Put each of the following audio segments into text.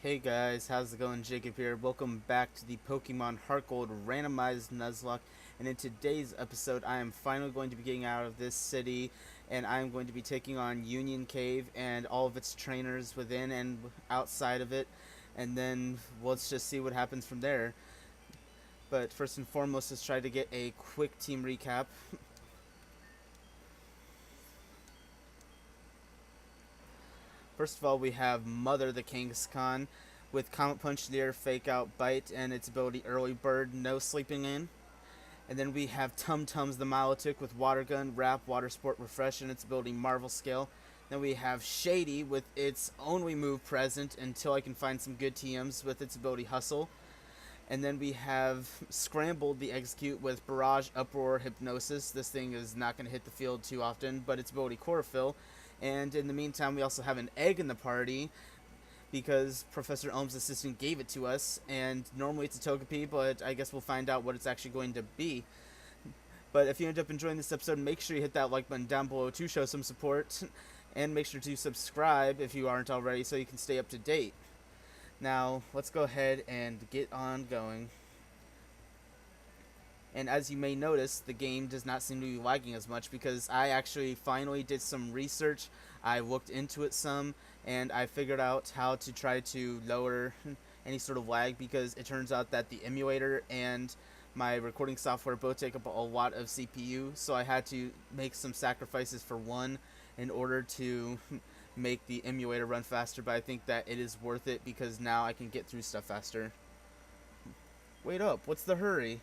Hey guys, how's it going? Jacob here. Welcome back to the Pokemon HeartGold Randomized Nuzlocke. And in today's episode, I am finally going to be getting out of this city, and I am going to be taking on Union Cave and all of its trainers within and outside of it. And then let's just see what happens from there. But first and foremost, let's try to get a quick team recap. First of all, we have Mother the Kangaskhan with Comet Punch, Leer, Fake Out, Bite, and its ability Early Bird, no sleeping in. And then we have Tum Tums the Milotic with Water Gun, Wrap, Water Sport, Refresh, and its ability Marvel Scale. Then we have Shady with its only move present until I can find some good TMs with its ability Hustle. And then we have Scrambled the Execute with Barrage, Uproar, Hypnosis. This thing is not going to hit the field too often, but its ability Chlorophyll. And in the meantime, we also have an egg in the party because Professor Ohm's assistant gave it to us. And normally it's a Togepi, but I guess we'll find out what it's actually going to be. But if you end up enjoying this episode, make sure you hit that like button down below to show some support. And make sure to subscribe if you aren't already so you can stay up to date. Now, let's go ahead and get on going. And as you may notice, the game does not seem to be lagging as much because I actually finally did some research. I looked into it some, and I figured out how to try to lower any sort of lag because it turns out that the emulator and my recording software both take up a lot of CPU, so I had to make some sacrifices for one in order to make the emulator run faster, but I think that it is worth it because now I can get through stuff faster. Wait up, what's the hurry?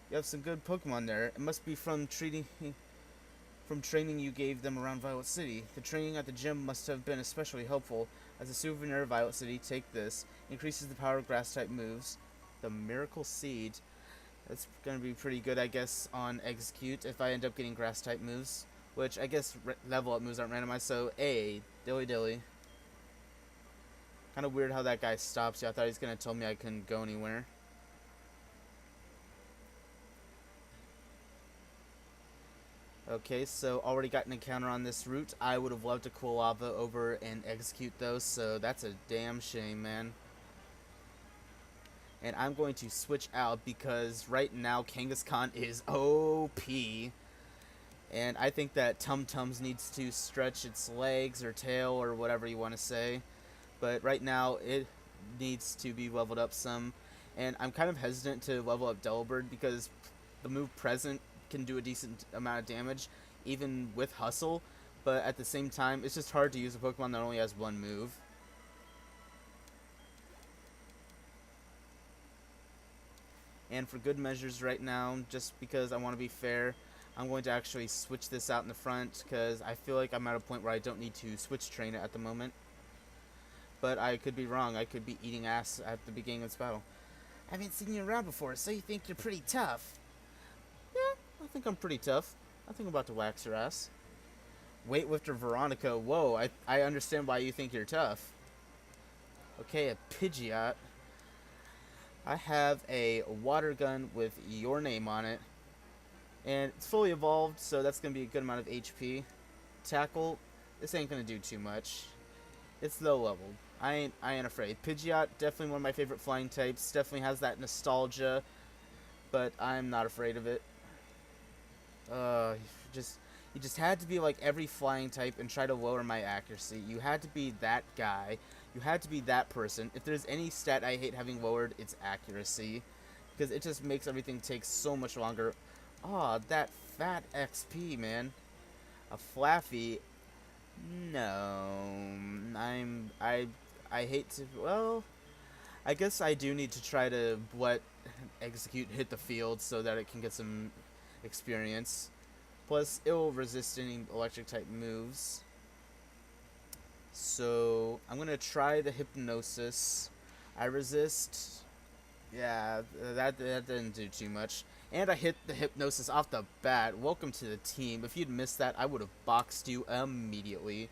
You have some good Pokemon there. It must be from training you gave them around Violet City. The training at the gym must have been especially helpful. As a souvenir of Violet City, take this. Increases the power of Grass-type moves. The Miracle Seed. That's going to be pretty good, I guess, on Execute if I end up getting Grass-type moves. Which, I guess, level-up moves aren't randomized, so A. Dilly Dilly. Kind of weird how that guy stops you. I thought he was going to tell me I couldn't go anywhere. Okay, so already got an encounter on this route. I would have loved to cool lava over and execute those, so that's a damn shame, man. And I'm going to switch out because right now Kangaskhan is OP. And I think that Tum Tums needs to stretch its legs or tail or whatever you want to say. But right now it needs to be leveled up some. And I'm kind of hesitant to level up Delibird because the move present can do a decent amount of damage even with Hustle, but at the same time it's just hard to use a Pokemon that only has one move. And for good measures right now, just because I want to be fair, I'm going to actually switch this out in the front because I feel like I'm at a point where I don't need to switch train it at the moment. But I could be wrong. I could be eating ass at the beginning of this battle. I haven't seen you around before, so you think you're pretty tough. Yeah, I think I'm pretty tough. I think I'm about to wax your ass. Weightlifter Veronica, whoa, I understand why you think you're tough. Okay, a Pidgeot. I have a water gun with your name on it. And it's fully evolved, so that's going to be a good amount of HP. Tackle, this ain't going to do too much. It's low level. I ain't afraid. Pidgeot, definitely one of my favorite flying types. Definitely has that nostalgia, but I'm not afraid of it. You just had to be like every flying type and try to lower my accuracy. You had to be that guy. You had to be that person. If there's any stat I hate having lowered, it's accuracy. Because it just makes everything take so much longer. Aw, that fat XP, man. A Flaffy. No. I hate to, well, I guess I do need to try to let Execute hit the field so that it can get some experience. Plus, it will resist any electric type moves. So, I'm going to try the Hypnosis. I resist. Yeah, that didn't do too much. And I hit the Hypnosis off the bat. Welcome to the team. If you'd missed that, I would have boxed you immediately.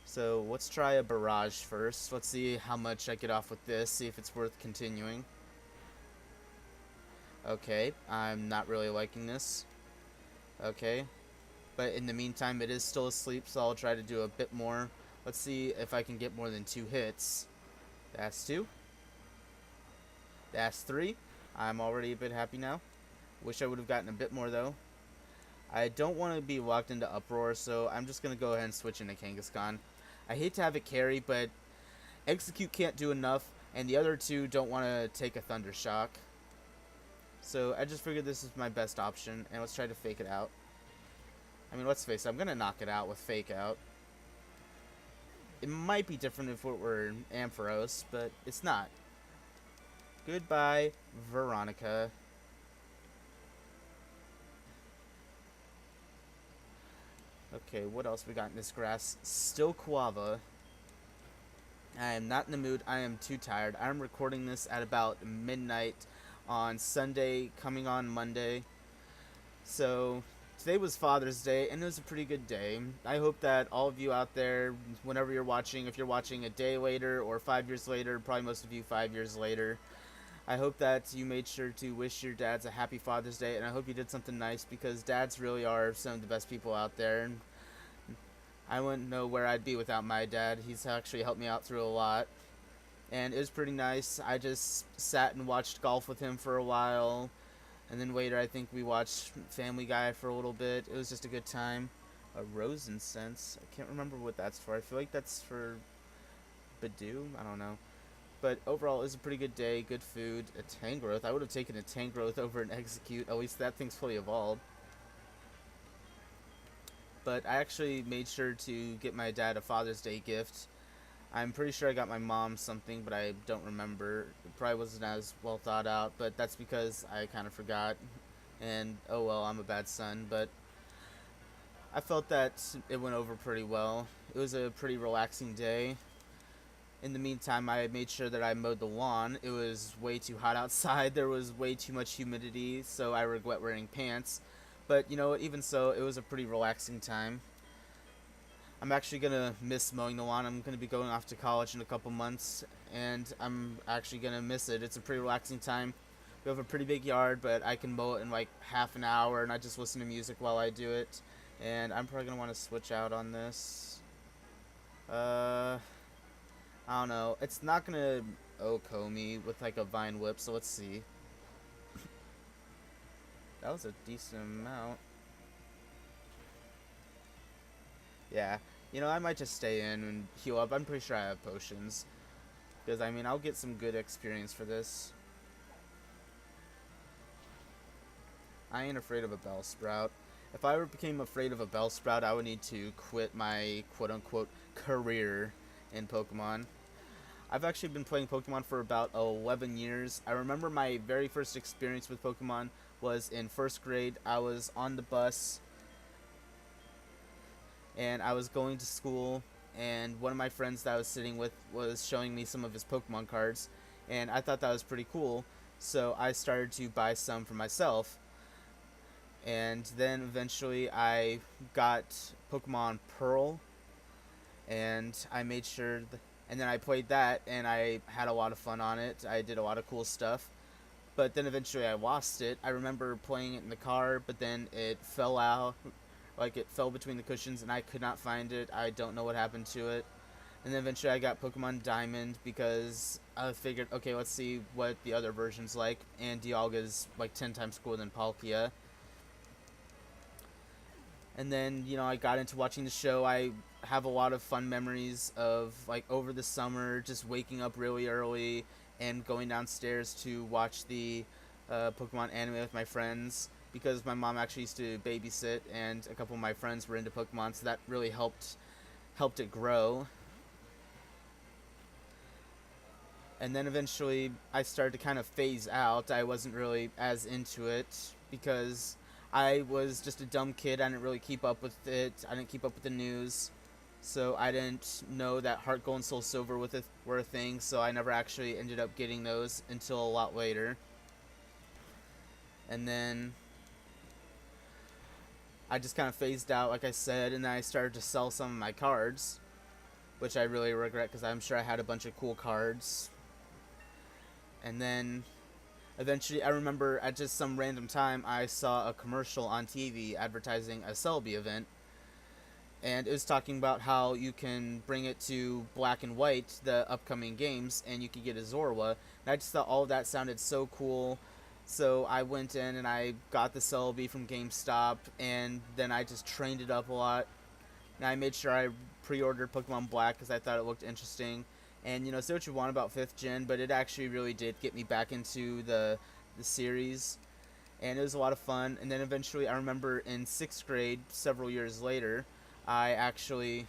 So, let's try a Barrage first. Let's see how much I get off with this. See if it's worth continuing. Okay, I'm not really liking this. Okay, but in the meantime, it is still asleep, so I'll try to do a bit more Let's see if I can get more than 2 hits. That's 2. That's 3. I'm already a bit happy now. Wish I would have gotten a bit more though. I don't want to be locked into Uproar, so I'm just going to go ahead and switch into Kangaskhan. I hate to have it carry, but Execute can't do enough, and the other two don't want to take a Thunder Shock. So I just figured this is my best option, and let's try to fake it out. I mean, let's face it, I'm going to knock it out with Fake Out. It might be different if it were Ampharos, but it's not. Goodbye, Veronica. Okay, what else we got in this grass? Still Quava. I am not in the mood. I am too tired. I'm recording this at about midnight on Sunday, coming on Monday. So, today was Father's Day, and it was a pretty good day. I hope that all of you out there, whenever you're watching, if you're watching a day later or 5 years later, probably most of you 5 years later, I hope that you made sure to wish your dads a happy Father's Day, and I hope you did something nice, because dads really are some of the best people out there. I wouldn't know where I'd be without my dad. He's actually helped me out through a lot, and it was pretty nice. I just sat and watched golf with him for a while, and then later I think we watched Family Guy for a little bit. It was just a good time. A rose incense. I can't remember what that's for. I feel like that's for Badoo. I don't know. But overall, it was a pretty good day. Good food. A Tangrowth. I would have taken a Tangrowth over an Execute. At least that thing's fully evolved. But I actually made sure to get my dad a Father's Day gift. I'm pretty sure I got my mom something, but I don't remember. It probably wasn't as well thought out, but that's because I kind of forgot. And, oh well, I'm a bad son, but I felt that it went over pretty well. It was a pretty relaxing day. In the meantime, I made sure that I mowed the lawn. It was way too hot outside. There was way too much humidity, so I regret wearing pants. But, you know what, even so, it was a pretty relaxing time. I'm actually going to miss mowing the lawn. I'm going to be going off to college in a couple months, and I'm actually going to miss it. It's a pretty relaxing time. We have a pretty big yard, but I can mow it in like half an hour, and I just listen to music while I do it. And I'm probably going to want to switch out on this. I don't know. It's not going to OHKO me with like a Vine Whip, so let's see. That was a decent amount. Yeah, you know, I might just stay in and heal up. I'm pretty sure I have potions. Because, I mean, I'll get some good experience for this. I ain't afraid of a Bellsprout. If I ever became afraid of a Bellsprout, I would need to quit my quote-unquote career in Pokemon. I've actually been playing Pokemon for about 11 years. I remember my very first experience with Pokemon was in first grade. I was on the bus, and I was going to school, and one of my friends that I was sitting with was showing me some of his Pokemon cards, and I thought that was pretty cool, so I started to buy some for myself. And then eventually I got Pokemon Pearl, and I made sure and then I played that, and I had a lot of fun on it. I did a lot of cool stuff. But then eventually I lost it. I remember playing it in the car, but then it fell out. Like, it fell between the cushions, and I could not find it. I don't know what happened to it. And then eventually I got Pokemon Diamond, because I figured, okay, let's see what the other version's like. And Dialga's like 10 times cooler than Palkia. And then, you know, I got into watching the show. I have a lot of fun memories of, like, over the summer, just waking up really early and going downstairs to watch the Pokemon anime with my friends, because my mom actually used to babysit, and a couple of my friends were into Pokemon, so that really helped it grow. And then eventually I started to kind of phase out. I wasn't really as into it, because I was just a dumb kid. I didn't really keep up with it. I didn't keep up with the news. So I didn't know that HeartGold and Soul Silver were a thing, so I never actually ended up getting those until a lot later. And then I just kind of phased out, like I said, and then I started to sell some of my cards, which I really regret, because I'm sure I had a bunch of cool cards. And then eventually, I remember at just some random time, I saw a commercial on TV advertising a Celebi event. and it was talking about how you can bring it to Black and White, the upcoming games, and you could get a Zorua. And I just thought all of that sounded so cool. So I went in and I got the Celebi from GameStop, and then I just trained it up a lot. And I made sure I pre-ordered Pokemon Black because I thought it looked interesting. And say what you want about 5th gen, but it actually really did get me back into the series, and it was a lot of fun. And then eventually, I remember in 6th grade, several years later, I actually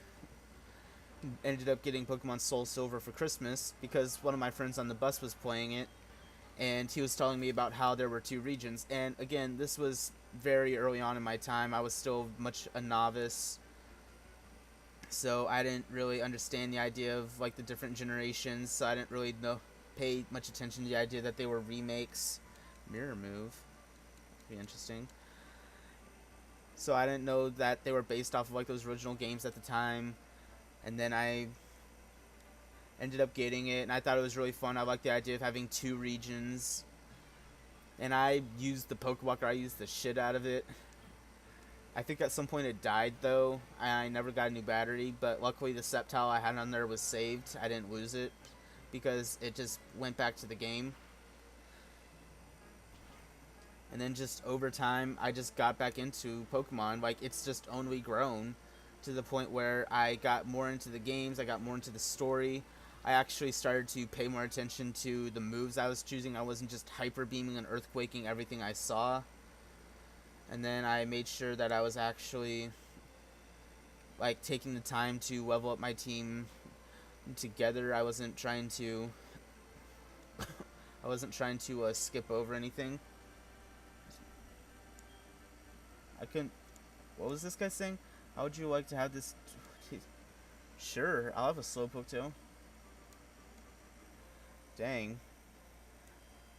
ended up getting Pokemon Soul Silver for Christmas because one of my friends on the bus was playing it, and he was telling me about how there were 2 regions. And again, this was very early on in my time. I was still much a novice, so I didn't really understand the idea of like the different generations. So I didn't really pay much attention to the idea that they were remakes. Mirror move, be interesting. So I didn't know that they were based off of like those original games at the time. And then I ended up getting it, and I thought it was really fun. I liked the idea of having 2 regions. And I used the Pokewalker. I used the shit out of it. I think at some point it died though. I never got a new battery, but luckily the Sceptile I had on there was saved. I didn't lose it because it just went back to the game. And then just over time, I just got back into Pokemon. Like, it's just only grown to the point where I got more into the games, I got more into the story. I actually started to pay more attention to the moves I was choosing. I wasn't just hyper beaming and earthquaking everything I saw. And then I made sure that I was actually like taking the time to level up my team together. I wasn't trying to skip over anything. I couldn't. What was this guy saying? How would you like to have this? Sure, I'll have a Slowpoke too. Dang.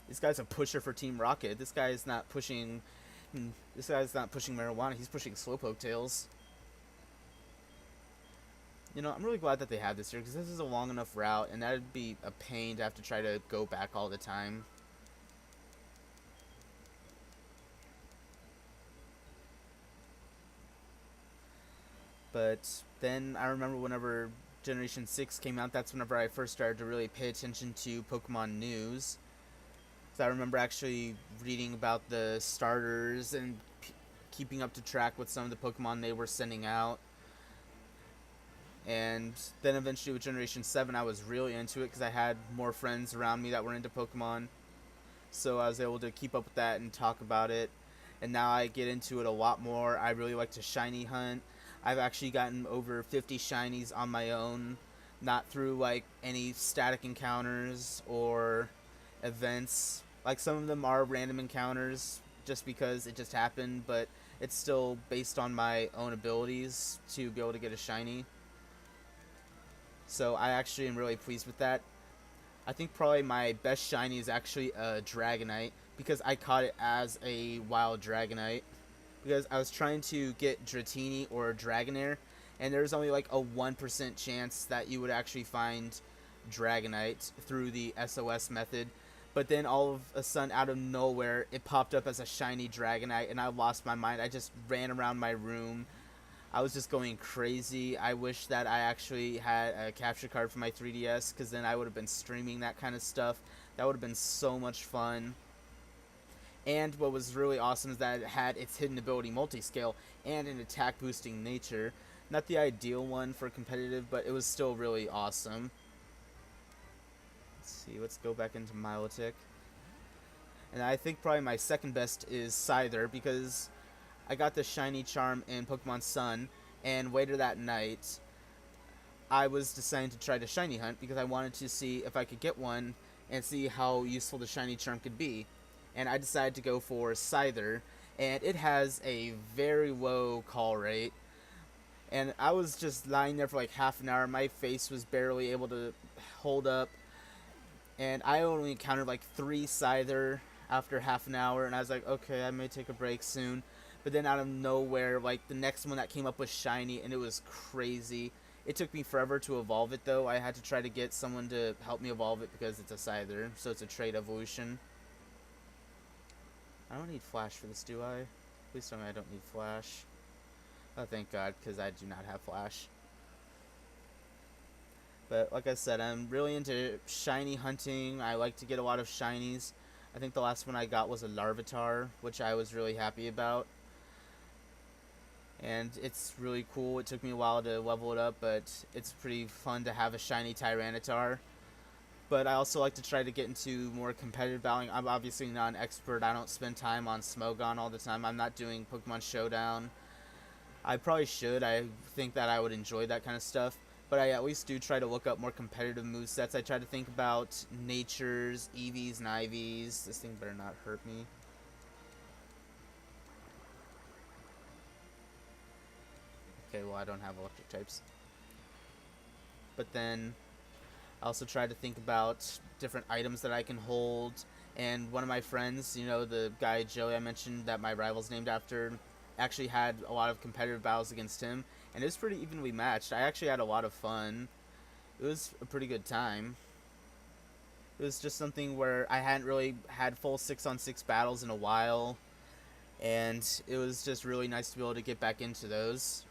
This guy's a pusher for Team Rocket. This guy's not pushing. This guy's not pushing marijuana. He's pushing Slowpoke tails. I'm really glad that they have this here because this is a long enough route, and that'd be a pain to have to try to go back all the time. But then I remember whenever Generation 6 came out, that's whenever I first started to really pay attention to Pokemon news. So I remember actually reading about the starters and keeping up to track with some of the Pokemon they were sending out. And then eventually with Generation 7, I was really into it because I had more friends around me that were into Pokemon. So I was able to keep up with that and talk about it. And now I get into it a lot more. I really like to shiny hunt. I've actually gotten over 50 shinies on my own, not through like any static encounters or events. Like some of them are random encounters just because it just happened, but it's still based on my own abilities to be able to get a shiny. So I actually am really pleased with that. I think probably my best shiny is actually a Dragonite because I caught it as a wild Dragonite. Because I was trying to get Dratini or Dragonair, and there's only like a 1% chance that you would actually find Dragonite through the SOS method. But then all of a sudden, out of nowhere, it popped up as a shiny Dragonite, and I lost my mind. I just ran around my room. I was just going crazy. I wish that I actually had a capture card for my 3DS, because then I would have been streaming that kind of stuff. That would have been so much fun. And what was really awesome is that it had its hidden ability Multiscale and an attack boosting nature. Not the ideal one for competitive, but it was still really awesome. Let's see, let's go back into Milotic. And I think probably my second best is Scyther because I got the shiny charm in Pokemon Sun, and later that night I was deciding to try to shiny hunt because I wanted to see if I could get one and see how useful the shiny charm could be. And I decided to go for Scyther, and it has a very low call rate. And I was just lying there for like half an hour. My face was barely able to hold up, and I only encountered like 3 Scyther after half an hour, and I was like, okay, I may take a break soon. But then out of nowhere, like the next one that came up was shiny, and it was crazy. It took me forever to evolve it though. I had to try to get someone to help me evolve it because it's a Scyther, so it's a trait evolution. I don't need Flash for this, do I? Please tell me I don't need Flash. Oh, thank God, because I do not have Flash. But like I said, I'm really into shiny hunting. I like to get a lot of shinies. I think the last one I got was a Larvitar, which I was really happy about. And it's really cool. It took me a while to level it up, but it's pretty fun to have a shiny Tyranitar. But I also like to try to get into more competitive battling. I'm obviously not an expert. I don't spend time on Smogon all the time. I'm not doing Pokemon Showdown. I probably should. I think that I would enjoy that kind of stuff. But I at least do try to look up more competitive movesets. I try to think about Natures, EVs, and IVs. This thing better not hurt me. Okay, well, I don't have electric types. But then I also try to think about different items that I can hold. And one of my friends, you know, the guy Joey I mentioned that my rival's named after, actually had a lot of competitive battles against him. And it was pretty evenly matched. I actually had a lot of fun. It was a pretty good time. It was just something where I hadn't really had full 6-on-6 battles in a while. And it was just really nice to be able to get back into those.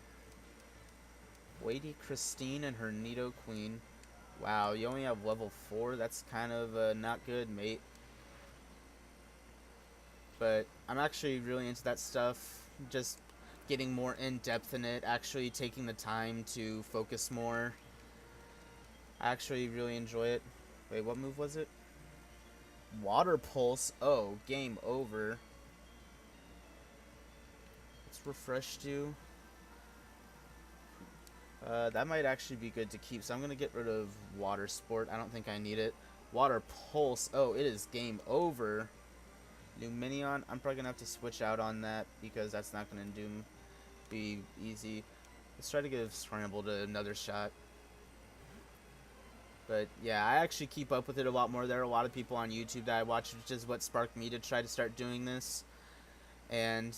Weighty Christine and her Nido Queen. Wow, you only have level 4? That's kind of not good, mate. But I'm actually really into that stuff. Just getting more in-depth in it. Actually taking the time to focus more. I actually really enjoy it. Wait, what move was it? Water Pulse. Oh, game over. Let's refresh you. That might actually be good to keep, so I'm going to get rid of Water Sport. I don't think I need it. Water Pulse. Oh, it is game over. Luminion. I'm probably going to have to switch out on that because that's not going to be easy. Let's try to give Scrambled another shot. But yeah, I actually keep up with it a lot more. There are a lot of people on YouTube that I watch, which is what sparked me to try to start doing this. And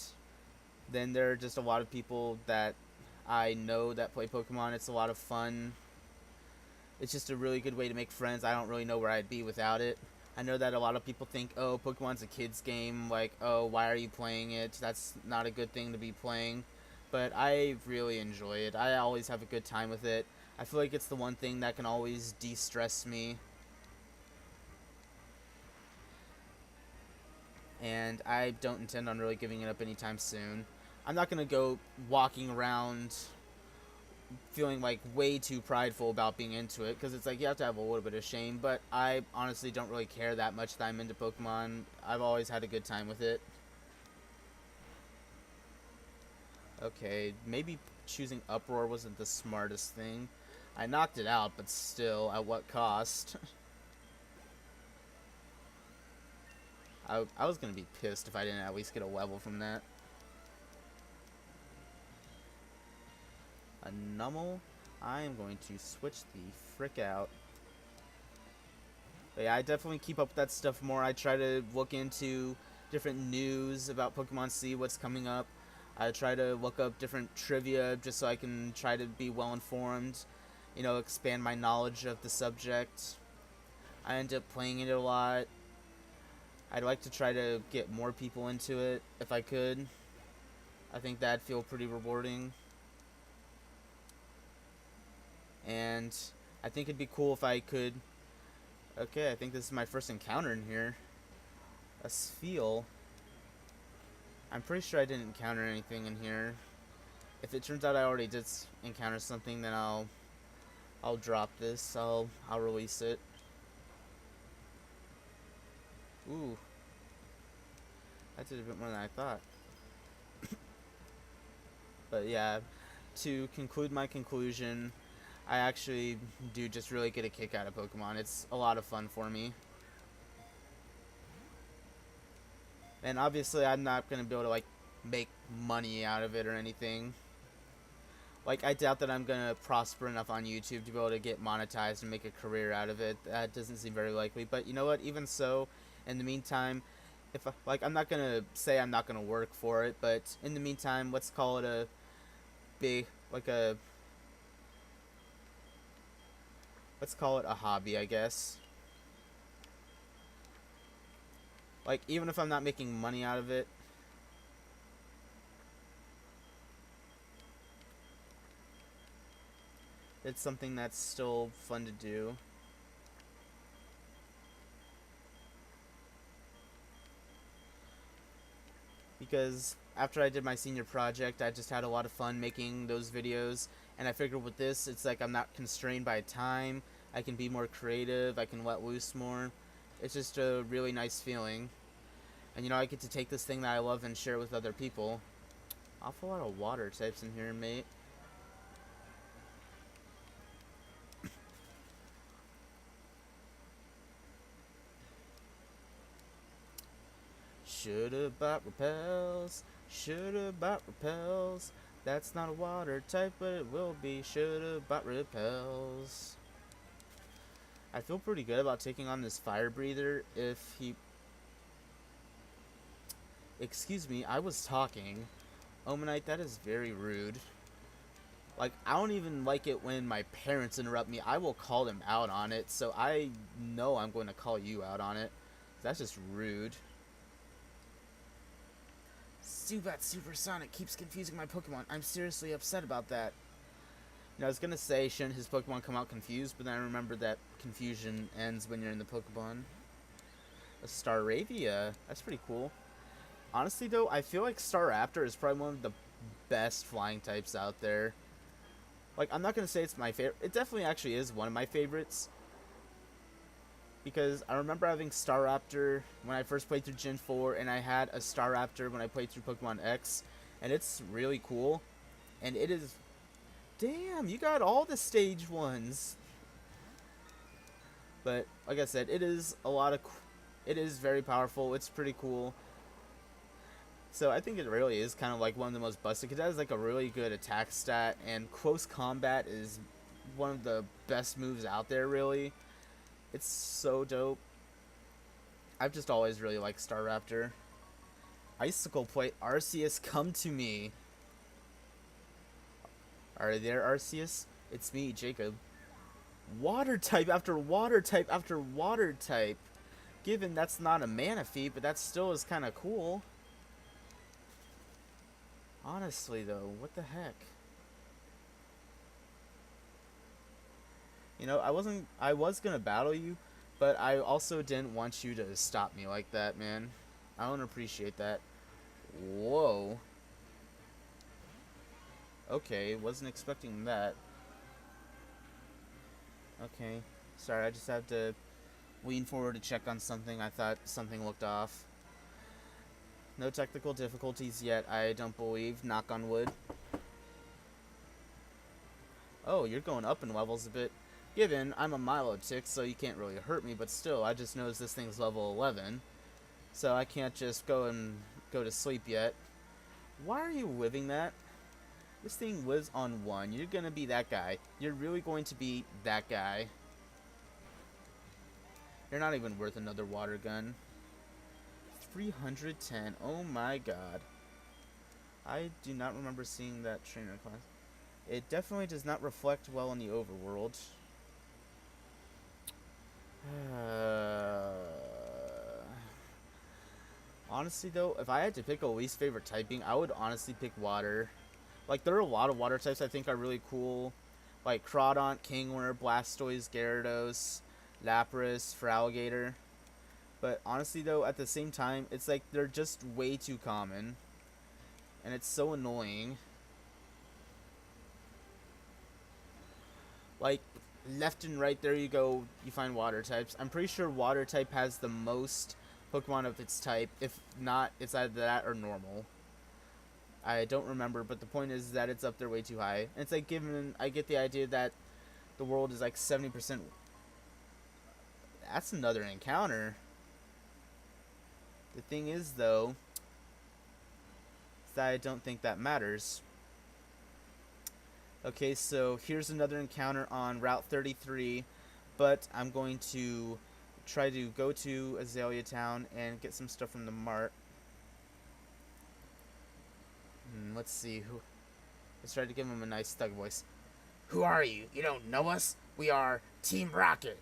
then there are just a lot of people that I know that play Pokemon. It's a lot of fun. It's just a really good way to make friends. I don't really know where I'd be without it. I know that a lot of people think, oh, Pokemon's a kid's game. Like, oh, why are you playing it? That's not a good thing to be playing. But I really enjoy it. I always have a good time with it. I feel like it's the one thing that can always de-stress me. And I don't intend on really giving it up anytime soon. I'm not going to go walking around feeling like way too prideful about being into it, because it's like you have to have a little bit of shame, but I honestly don't really care that much that I'm into Pokemon. I've always had a good time with it. Okay, maybe choosing Uproar wasn't the smartest thing. I knocked it out, but still, at what cost? I was gonna be pissed if I didn't at least get a level from that. A Nummel? I am going to switch the frick out. But yeah, I definitely keep up with that stuff more. I try to look into different news about Pokemon, see what's coming up. I try to look up different trivia just so I can try to be well informed, you know, expand my knowledge of the subject. I end up playing it a lot. I'd like to try to get more people into it if I could. I think that'd feel pretty rewarding. And I think it'd be cool if I could... Okay, I think this is my first encounter in here. A Spheal. I'm pretty sure I didn't encounter anything in here. If it turns out I already did encounter something, then I'll drop this. I'll release it. Ooh. That did a bit more than I thought. But yeah, to conclude my conclusion, I actually do just really get a kick out of Pokemon. It's a lot of fun for me. And obviously I'm not going to be able to like make money out of it or anything. Like, I doubt that I'm going to prosper enough on YouTube to be able to get monetized and make a career out of it. That doesn't seem very likely. But you know what? Even so, in the meantime, if I'm not going to say I'm not going to work for it, but in the meantime, let's call it a big, let's call it a hobby, I guess. Like, even if I'm not making money out of it, it's something that's still fun to do. Because after I did my senior project, I just had a lot of fun making those videos, and I figured with this, it's like I'm not constrained by time. I can be more creative, I can let loose more. It's just a really nice feeling. And you know, I get to take this thing that I love and share it with other people. Awful lot of water types in here, mate. Shoulda bought repels, shoulda bought repels. That's not a water type, but it will be. Shoulda bought repels. I feel pretty good about taking on this fire breather if he... Excuse me, I was talking. Omanite, that is very rude. Like, I don't even like it when my parents interrupt me. I will call them out on it, so I know I'm going to call you out on it. That's just rude. Zubat Supersonic keeps confusing my Pokemon. I'm seriously upset about that. You know, I was gonna say, shouldn't his Pokemon come out confused, but then I remembered that confusion ends when you're in the Pokemon. A Staravia. That's pretty cool. Honestly, though, I feel like Staraptor is probably one of the best flying types out there. Like, I'm not gonna say it's my favorite. It definitely actually is one of my favorites. Because I remember having Staraptor when I first played through Gen 4, and I had a Staraptor when I played through Pokemon X, and it's really cool. And it is... Damn, you got all the stage ones. But, like I said, it is a lot of... It is very powerful. It's pretty cool. So I think it really is kind of like one of the most busted, because it has like a really good attack stat, and close combat is one of the best moves out there, really. It's so dope. I've just always really liked Staraptor. Icicle Plate, Arceus, come to me. Are you there, Arceus? It's me, Jacob. Water type after water type after water type. Given that's not a mana feat, but that still is kind of cool. Honestly, though, what the heck? You know, I was gonna battle you, but I also didn't want you to stop me like that, man. I don't appreciate that. Whoa. Okay, wasn't expecting that. Okay. Sorry, I just had to lean forward to check on something. I thought something looked off. No technical difficulties yet, I don't believe. Knock on wood. Oh, you're going up in levels a bit. Given, I'm a Milotic, so you can't really hurt me, but still, I just noticed this thing's level 11. So I can't just go to sleep yet. Why are you living that? This thing lives on 1. You're gonna be that guy. You're really going to be that guy. You're not even worth another water gun. 310. Oh my god. I do not remember seeing that trainer class. It definitely does not reflect well in the overworld. Honestly, though, if I had to pick a least favorite typing, I would honestly pick water. Like, there are a lot of water types I think are really cool. Like Crawdont, Kingler, Blastoise, Gyarados, Lapras, Feraligatr. But honestly, though, at the same time, it's like they're just way too common. And it's so annoying. Like, left and right, there you go, you find water types. I'm pretty sure water type has the most Pokemon of its type. If not, it's either that or normal. I don't remember, but the point is that it's up there way too high. And it's like, given, I get the idea that the world is like 70%. That's another encounter. The thing is, though, is that I don't think that matters. Okay, so here's another encounter on Route 33, but I'm going to try to go to Azalea Town and get some stuff from the mart. Let's see. Let's try to give him a nice thug voice. Who are you? You don't know us? We are Team Rocket.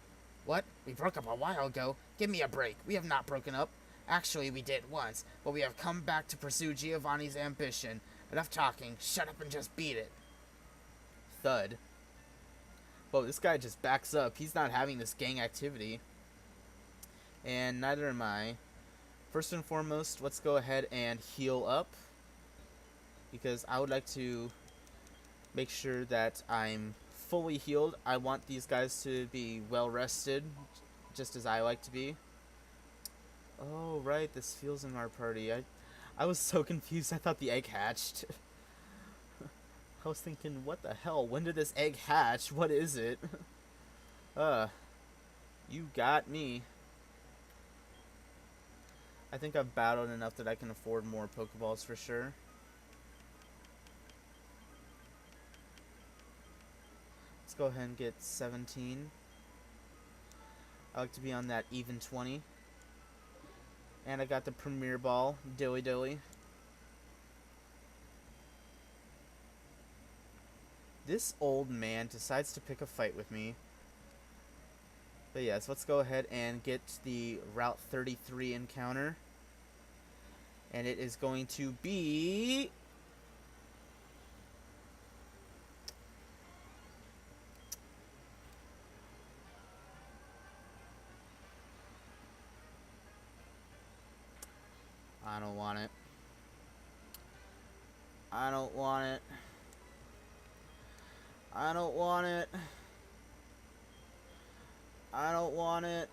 What? We broke up a while ago. Give me a break. We have not broken up. Actually, we did once, but we have come back to pursue Giovanni's ambition. Enough talking. Shut up and just beat it. Thud. Whoa, this guy just backs up. He's not having this gang activity. And neither am I. First and foremost, let's go ahead and heal up. Because I would like to make sure that I'm fully healed. I want these guys to be well rested, just as I like to be. Oh, right, this feels in our party. I was so confused. I thought the egg hatched. I was thinking, what the hell? When did this egg hatch? What is it? You got me. I think I've battled enough that I can afford more Pokeballs for sure. Let's go ahead and get 17. I like to be on that even 20. And I got the Premier Ball, dilly dilly. This old man decides to pick a fight with me. But yes, let's go ahead and get the Route 33 encounter. And it is going to be... I don't want it. I don't want it. I don't want it. I don't want it.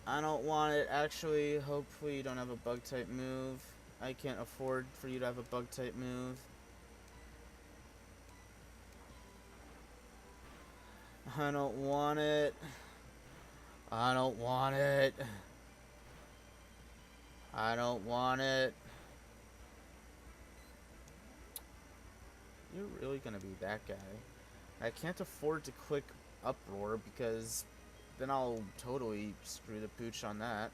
I don't want it. Actually, hopefully you don't have a bug type move. I can't afford for you to have a bug type move. I don't want it. I don't want it. I don't want it. You're really gonna be that guy. I can't afford to click Uproar because then I'll totally screw the pooch on that.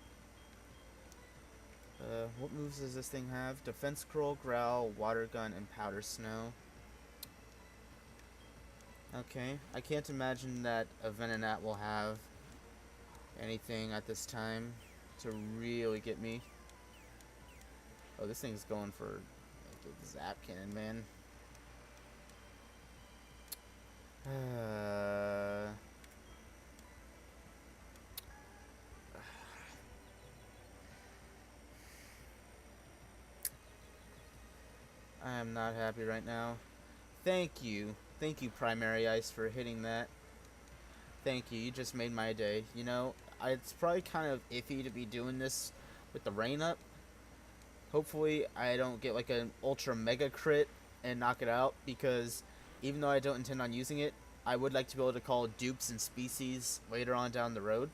What moves does this thing have? Defense Curl, Growl, Water Gun, and Powder Snow. Okay, I can't imagine that a Venonat will have anything at this time to really get me. Oh, this thing's going for like a zap cannon, man. I am not happy right now. Thank you. Thank you, Primary Ice, for hitting that. Thank you. You just made my day. You know, it's probably kind of iffy to be doing this with the rain up. Hopefully, I don't get like an ultra mega crit and knock it out, because even though I don't intend on using it, I would like to be able to call dupes and species later on down the road.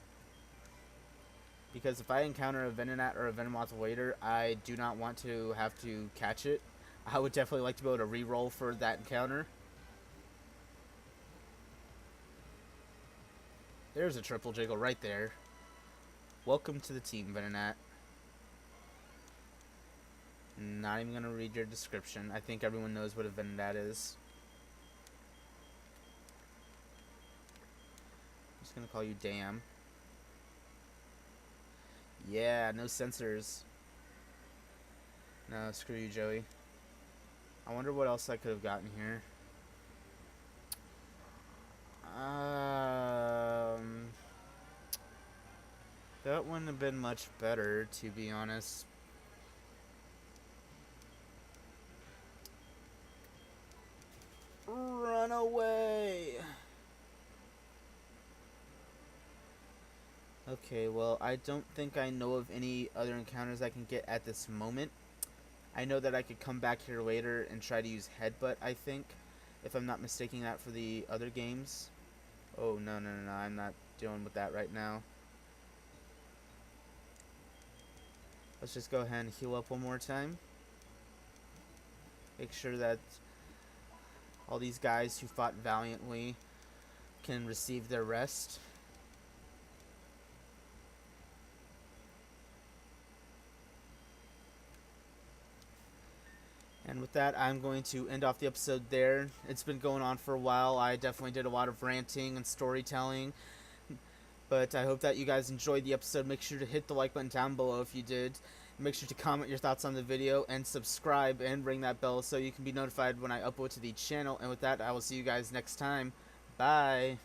Because if I encounter a Venonat or a Venomoth later, I do not want to have to catch it. I would definitely like to be able to re-roll for that encounter. There's a triple jiggle right there. Welcome to the team, Venonat. Not even going to read your description. I think everyone knows what a Venonat is. I'm just going to call you Damn. Yeah, no sensors. No, screw you, Joey. I wonder what else I could have gotten here. That wouldn't have been much better, to be honest. Run away! Okay, well, I don't think I know of any other encounters I can get at this moment. I know that I could come back here later and try to use Headbutt, I think, if I'm not mistaking that for the other games. Oh, no, I'm not dealing with that right now. Let's just go ahead and heal up one more time. Make sure that all these guys who fought valiantly can receive their rest. And with that, I'm going to end off the episode there. It's been going on for a while. I definitely did a lot of ranting and storytelling. But I hope that you guys enjoyed the episode. Make sure to hit the like button down below if you did. Make sure to comment your thoughts on the video and subscribe and ring that bell so you can be notified when I upload to the channel. And with that, I will see you guys next time. Bye.